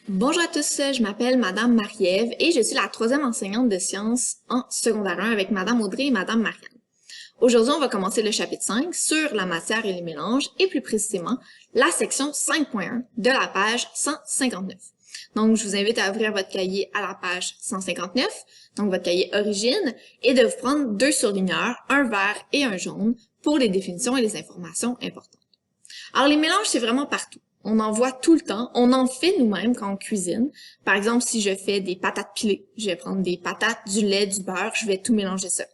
Bonjour à tous, je m'appelle Madame Marie-Ève et je suis la troisième enseignante de sciences en secondaire 1 avec Madame Audrey et Madame Marianne. Aujourd'hui, on va commencer le chapitre 5 sur la matière et les mélanges et plus précisément la section 5.1 de la page 159. Donc, je vous invite à ouvrir votre cahier à la page 159, donc votre cahier origine, et de vous prendre deux surligneurs, un vert et un jaune, pour les définitions et les informations importantes. Alors, les mélanges, c'est vraiment partout. On en voit tout le temps. On en fait nous-mêmes quand on cuisine. Par exemple, si je fais des patates pilées, je vais prendre des patates, du lait, du beurre, je vais tout mélanger ça.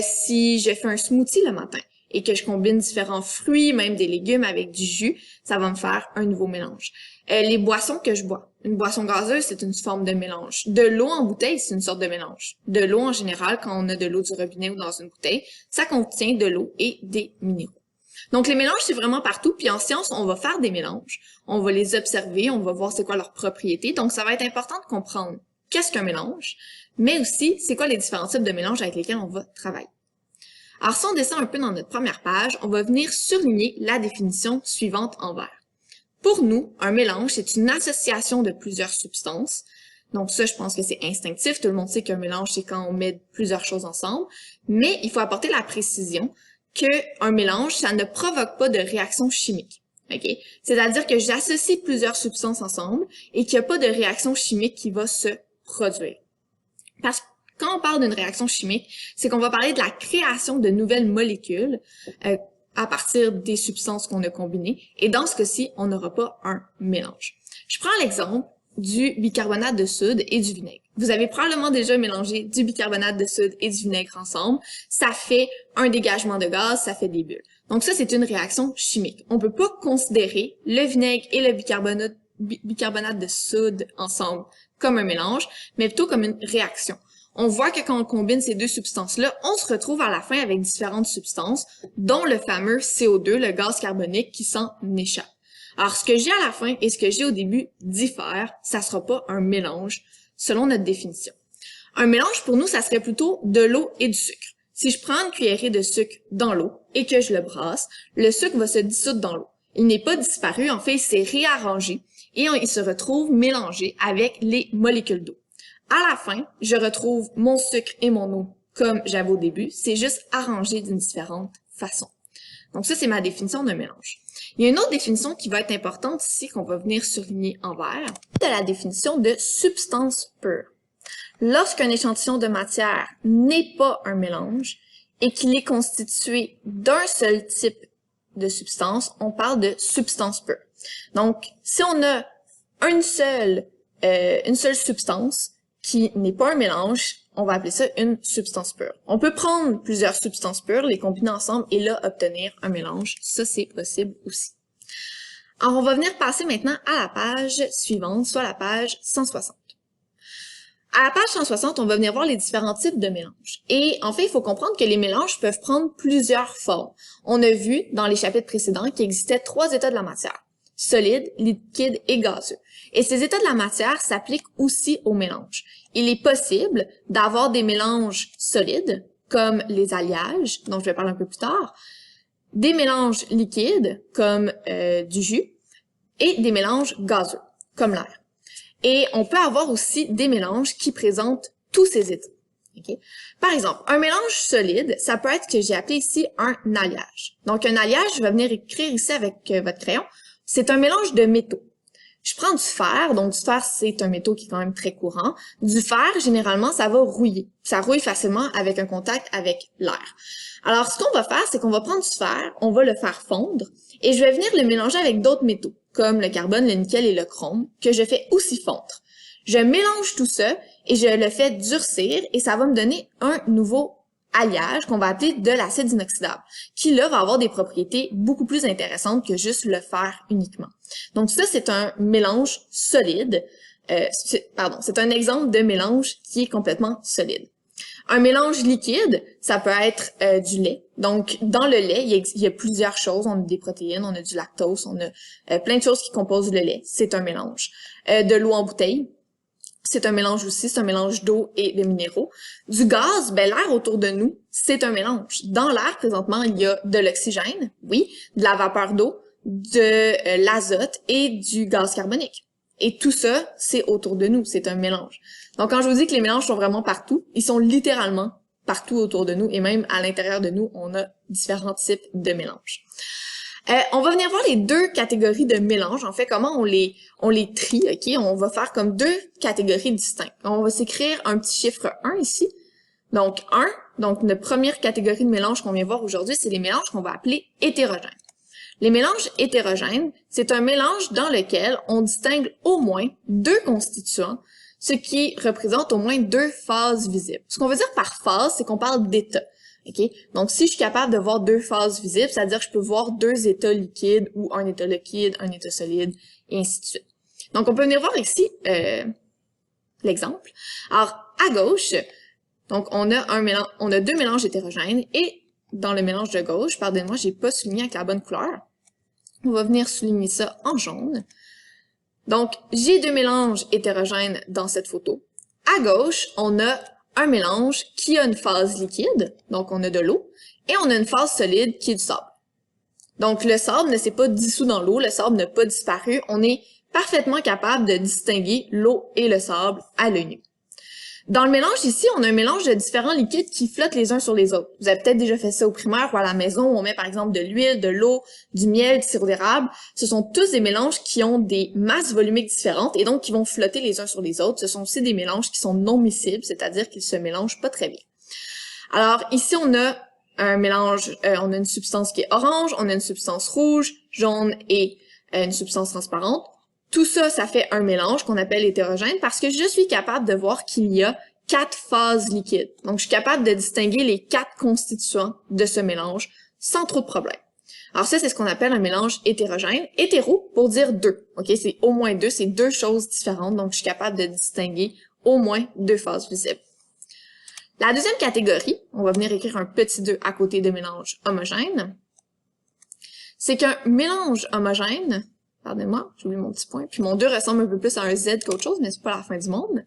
Si je fais un smoothie le matin et que je combine différents fruits, même des légumes avec du jus, ça va me faire un nouveau mélange. Les boissons que je bois. Une boisson gazeuse, c'est une forme de mélange. De l'eau en bouteille, c'est une sorte de mélange. De l'eau en général, quand on a de l'eau du robinet ou dans une bouteille, ça contient de l'eau et des minéraux. Donc, les mélanges, c'est vraiment partout. Puis en science, on va faire des mélanges. On va les observer, on va voir c'est quoi leurs propriétés. Donc, ça va être important de comprendre qu'est-ce qu'un mélange, mais aussi c'est quoi les différents types de mélanges avec lesquels on va travailler. Alors, si on descend un peu dans notre première page, on va venir surligner la définition suivante en vert. Pour nous, un mélange, c'est une association de plusieurs substances. Donc ça, je pense que c'est instinctif. Tout le monde sait qu'un mélange, c'est quand on met plusieurs choses ensemble. Mais il faut apporter la précision qu'un mélange, ça ne provoque pas de réaction chimique. Okay? C'est-à-dire que j'associe plusieurs substances ensemble et qu'il n'y a pas de réaction chimique qui va se produire. Parce que quand on parle d'une réaction chimique, c'est qu'on va parler de la création de nouvelles molécules à partir des substances qu'on a combinées. Et dans ce cas-ci, on n'aura pas un mélange. Je prends l'exemple du bicarbonate de soude et du vinaigre. Vous avez probablement déjà mélangé du bicarbonate de soude et du vinaigre ensemble. Ça fait un dégagement de gaz, ça fait des bulles. Donc ça, c'est une réaction chimique. On peut pas considérer le vinaigre et le bicarbonate de soude ensemble comme un mélange, mais plutôt comme une réaction. On voit que quand on combine ces deux substances-là, on se retrouve à la fin avec différentes substances, dont le fameux CO2, le gaz carbonique, qui s'en échappe. Alors, ce que j'ai à la fin et ce que j'ai au début diffère, ça sera pas un mélange, selon notre définition. Un mélange, pour nous, ça serait plutôt de l'eau et du sucre. Si je prends une cuillerée de sucre dans l'eau et que je le brasse, le sucre va se dissoudre dans l'eau. Il n'est pas disparu, en fait, il s'est réarrangé et il se retrouve mélangé avec les molécules d'eau. À la fin, je retrouve mon sucre et mon eau comme j'avais au début, c'est juste arrangé d'une différente façon. Donc ça, c'est ma définition d'un mélange. Il y a une autre définition qui va être importante ici, qu'on va venir surligner en vert, c'est la définition de substance pure. Lorsqu'un échantillon de matière n'est pas un mélange et qu'il est constitué d'un seul type de substance, on parle de substance pure. Donc, si on a une seule substance qui n'est pas un mélange, on va appeler ça une substance pure. On peut prendre plusieurs substances pures, les combiner ensemble et là obtenir un mélange. Ça, c'est possible aussi. Alors, on va venir passer maintenant à la page suivante, soit la page 160. À la page 160, on va venir voir les différents types de mélanges. Et en fait, il faut comprendre que les mélanges peuvent prendre plusieurs formes. On a vu dans les chapitres précédents qu'il existait 3 états de la matière: solide, liquide et gazeux. Et ces états de la matière s'appliquent aussi aux mélanges. Il est possible d'avoir des mélanges solides, comme les alliages, dont je vais parler un peu plus tard, des mélanges liquides, comme du jus, et des mélanges gazeux, comme l'air. Et on peut avoir aussi des mélanges qui présentent tous ces états. Okay? Par exemple, un mélange solide, ça peut être ce que j'ai appelé ici un alliage. Donc, un alliage, je vais venir écrire ici avec votre crayon, c'est un mélange de métaux. Je prends du fer, donc du fer, c'est un métaux qui est quand même très courant. Du fer, généralement, ça va rouiller. Ça rouille facilement avec un contact avec l'air. Alors, ce qu'on va faire, c'est qu'on va prendre du fer, on va le faire fondre, et je vais venir le mélanger avec d'autres métaux, comme le carbone, le nickel et le chrome, que je fais aussi fondre. Je mélange tout ça, et je le fais durcir, et ça va me donner un nouveau alliage qu'on va appeler de l'acide inoxydable, qui là va avoir des propriétés beaucoup plus intéressantes que juste le fer uniquement. Donc ça, c'est un mélange solide, c'est un exemple de mélange qui est complètement solide. Un mélange liquide, ça peut être du lait. Donc, dans le lait, il y a plusieurs choses. On a des protéines, on a du lactose, on a plein de choses qui composent le lait. C'est un mélange. De l'eau en bouteille, c'est un mélange aussi, c'est un mélange d'eau et de minéraux. Du gaz, ben l'air autour de nous, c'est un mélange. Dans l'air, présentement, il y a de l'oxygène, oui, de la vapeur d'eau, de l'azote et du gaz carbonique. Et tout ça, c'est autour de nous, c'est un mélange. Donc quand je vous dis que les mélanges sont vraiment partout, ils sont littéralement partout autour de nous et même à l'intérieur de nous, on a différents types de mélanges. On va venir voir les deux catégories de mélanges, en fait, comment on les trie, ok? On va faire comme deux catégories distinctes. On va s'écrire un petit chiffre 1 ici. Donc 1, donc notre première catégorie de mélange qu'on vient voir aujourd'hui, c'est les mélanges qu'on va appeler hétérogènes. Les mélanges hétérogènes, c'est un mélange dans lequel on distingue au moins deux constituants, ce qui représente au moins deux phases visibles. Ce qu'on veut dire par phase, c'est qu'on parle d'état. Okay? Donc, si je suis capable de voir deux phases visibles, c'est-à-dire que je peux voir deux états liquides ou un état liquide, un état solide, et ainsi de suite. Donc, on peut venir voir ici l'exemple. Alors, à gauche, donc on a deux mélanges hétérogènes et dans le mélange de gauche, pardonnez-moi, j'ai pas souligné avec la bonne couleur. On va venir souligner ça en jaune. Donc, j'ai deux mélanges hétérogènes dans cette photo. À gauche, on a un mélange qui a une phase liquide, donc on a de l'eau, et on a une phase solide qui est du sable. Donc, le sable ne s'est pas dissous dans l'eau, le sable n'a pas disparu, on est parfaitement capable de distinguer l'eau et le sable à l'œil nu. Dans le mélange ici, on a un mélange de différents liquides qui flottent les uns sur les autres. Vous avez peut-être déjà fait ça au primaire ou à la maison où on met par exemple de l'huile, de l'eau, du miel, du sirop d'érable. Ce sont tous des mélanges qui ont des masses volumiques différentes et donc qui vont flotter les uns sur les autres. Ce sont aussi des mélanges qui sont non miscibles, c'est-à-dire qu'ils se mélangent pas très bien. Alors ici, on a un mélange, on a une substance qui est orange, on a une substance rouge, jaune et une substance transparente. Tout ça, ça fait un mélange qu'on appelle hétérogène parce que je suis capable de voir qu'il y a 4 phases liquides. Donc, je suis capable de distinguer les 4 constituants de ce mélange sans trop de problème. Alors ça, c'est ce qu'on appelle un mélange hétérogène. Hétéro pour dire deux. Ok, c'est au moins deux, c'est deux choses différentes. Donc, je suis capable de distinguer au moins deux phases visibles. La deuxième catégorie, on va venir écrire un petit 2 à côté de mélange homogène. C'est qu'un mélange homogène, pardonnez-moi, j'ai oublié mon petit point, puis mon 2 ressemble un peu plus à un Z qu'autre chose, mais c'est pas la fin du monde.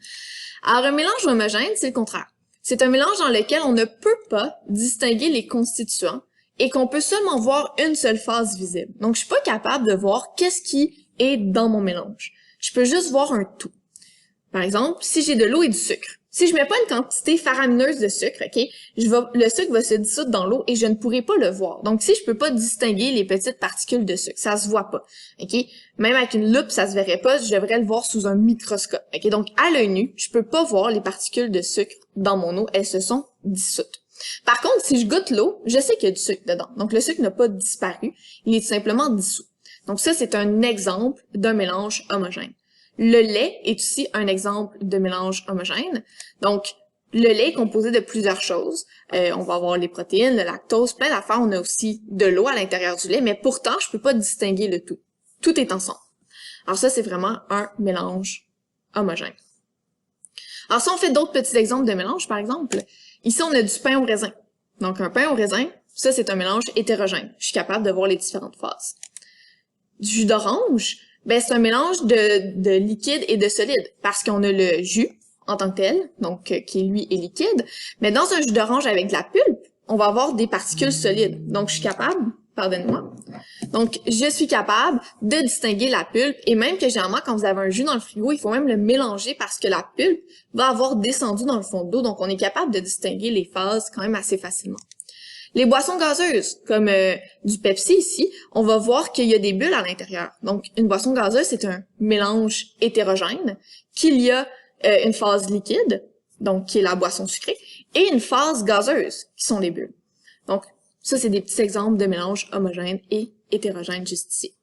Alors, un mélange homogène, c'est le contraire. C'est un mélange dans lequel on ne peut pas distinguer les constituants et qu'on peut seulement voir une seule phase visible. Donc, je suis pas capable de voir qu'est-ce qui est dans mon mélange. Je peux juste voir un tout. Par exemple, si j'ai de l'eau et du sucre, si je mets pas une quantité faramineuse de sucre, ok, le sucre va se dissoudre dans l'eau et je ne pourrai pas le voir. Donc, si je peux pas distinguer les petites particules de sucre, ça se voit pas, ok. Même avec une loupe, ça se verrait pas, je devrais le voir sous un microscope, ok. Donc, à l'œil nu, je peux pas voir les particules de sucre dans mon eau, elles se sont dissoutes. Par contre, si je goûte l'eau, je sais qu'il y a du sucre dedans. Donc, le sucre n'a pas disparu, il est simplement dissous. Donc, ça, c'est un exemple d'un mélange homogène. Le lait est aussi un exemple de mélange homogène. Donc, le lait est composé de plusieurs choses. On va avoir les protéines, le lactose, plein d'affaires. On a aussi de l'eau à l'intérieur du lait, mais pourtant, je peux pas distinguer le tout. Tout est ensemble. Alors ça, c'est vraiment un mélange homogène. Alors si on fait d'autres petits exemples de mélange, par exemple, ici, on a du pain au raisin. Donc, un pain au raisin, ça, c'est un mélange hétérogène. Je suis capable de voir les différentes phases. Du jus d'orange, ben c'est un mélange de liquide et de solide parce qu'on a le jus en tant que tel, donc qui lui est liquide, mais dans un jus d'orange avec de la pulpe, on va avoir des particules solides. Donc je suis capable, pardonnez-moi, donc je suis capable de distinguer la pulpe et même que généralement quand vous avez un jus dans le frigo, il faut même le mélanger parce que la pulpe va avoir descendu dans le fond de l'eau, donc on est capable de distinguer les phases quand même assez facilement. Les boissons gazeuses, comme du Pepsi ici, on va voir qu'il y a des bulles à l'intérieur. Donc, une boisson gazeuse, c'est un mélange hétérogène, qu'il y a une phase liquide, donc qui est la boisson sucrée, et une phase gazeuse, qui sont les bulles. Donc, ça, c'est des petits exemples de mélanges homogènes et hétérogènes juste ici.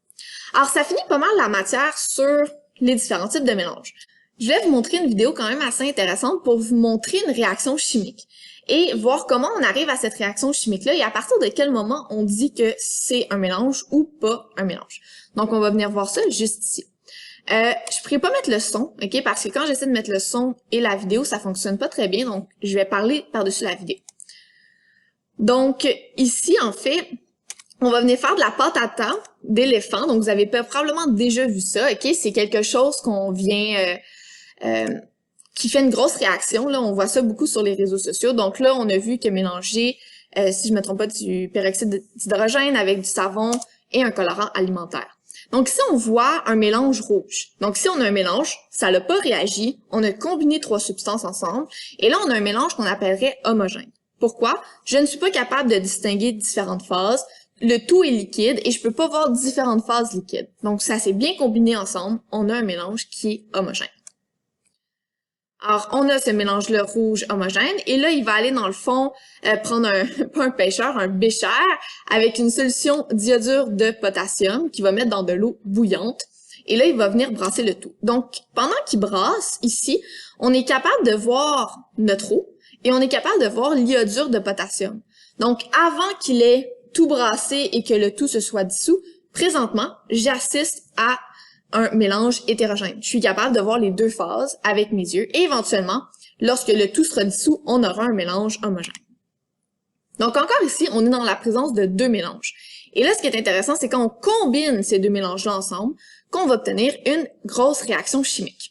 Alors, ça finit pas mal la matière sur les différents types de mélanges. Je vais vous montrer une vidéo quand même assez intéressante pour vous montrer une réaction chimique et voir comment on arrive à cette réaction chimique-là et à partir de quel moment on dit que c'est un mélange ou pas un mélange. Donc, on va venir voir ça juste ici. Je pourrais pas mettre le son, ok, parce que quand j'essaie de mettre le son et la vidéo, ça fonctionne pas très bien, donc je vais parler par-dessus la vidéo. Donc, ici, en fait, on va venir faire de la pâte à dents d'éléphant. Donc, vous avez probablement déjà vu ça, ok? C'est quelque chose qu'on vient... qui fait une grosse réaction. Là, on voit ça beaucoup sur les réseaux sociaux. Donc là, on a vu que mélanger, si je me trompe pas, du peroxyde d'hydrogène avec du savon et un colorant alimentaire. Donc ici, on voit un mélange rouge. Donc si on a un mélange, ça n'a pas réagi, on a combiné trois substances ensemble, et là, on a un mélange qu'on appellerait homogène. Pourquoi? Je ne suis pas capable de distinguer différentes phases, le tout est liquide, et je peux pas voir différentes phases liquides. Donc ça s'est bien combiné ensemble, on a un mélange qui est homogène. Alors, on a ce mélange-là rouge homogène, et là, il va aller dans le fond prendre pas un pêcheur, un bécher, avec une solution diodure de potassium qu'il va mettre dans de l'eau bouillante, et là, il va venir brasser le tout. Donc, pendant qu'il brasse, ici, on est capable de voir notre eau, et on est capable de voir l'iodure de potassium. Donc, avant qu'il ait tout brassé et que le tout se soit dissous, présentement, j'assiste à un mélange hétérogène. Je suis capable de voir les deux phases avec mes yeux et éventuellement, lorsque le tout sera dissous, on aura un mélange homogène. Donc encore ici, on est dans la présence de deux mélanges. Et là, ce qui est intéressant, c'est quand on combine ces deux mélanges-là ensemble, qu'on va obtenir une grosse réaction chimique.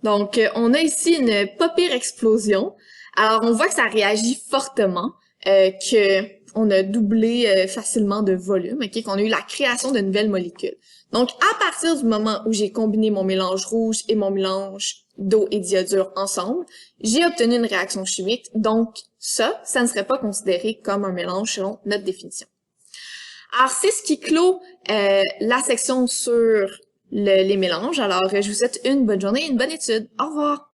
Donc, on a ici une pas pire explosion. Alors, on voit que ça réagit fortement, qu'on a doublé facilement de volume, qu'on a eu la création de nouvelles molécules. Donc, à partir du moment où j'ai combiné mon mélange rouge et mon mélange d'eau et d'iodure ensemble, j'ai obtenu une réaction chimique. Donc, ça ne serait pas considéré comme un mélange selon notre définition. Alors, c'est ce qui clôt la section sur les mélanges. Alors, je vous souhaite une bonne journée et une bonne étude. Au revoir!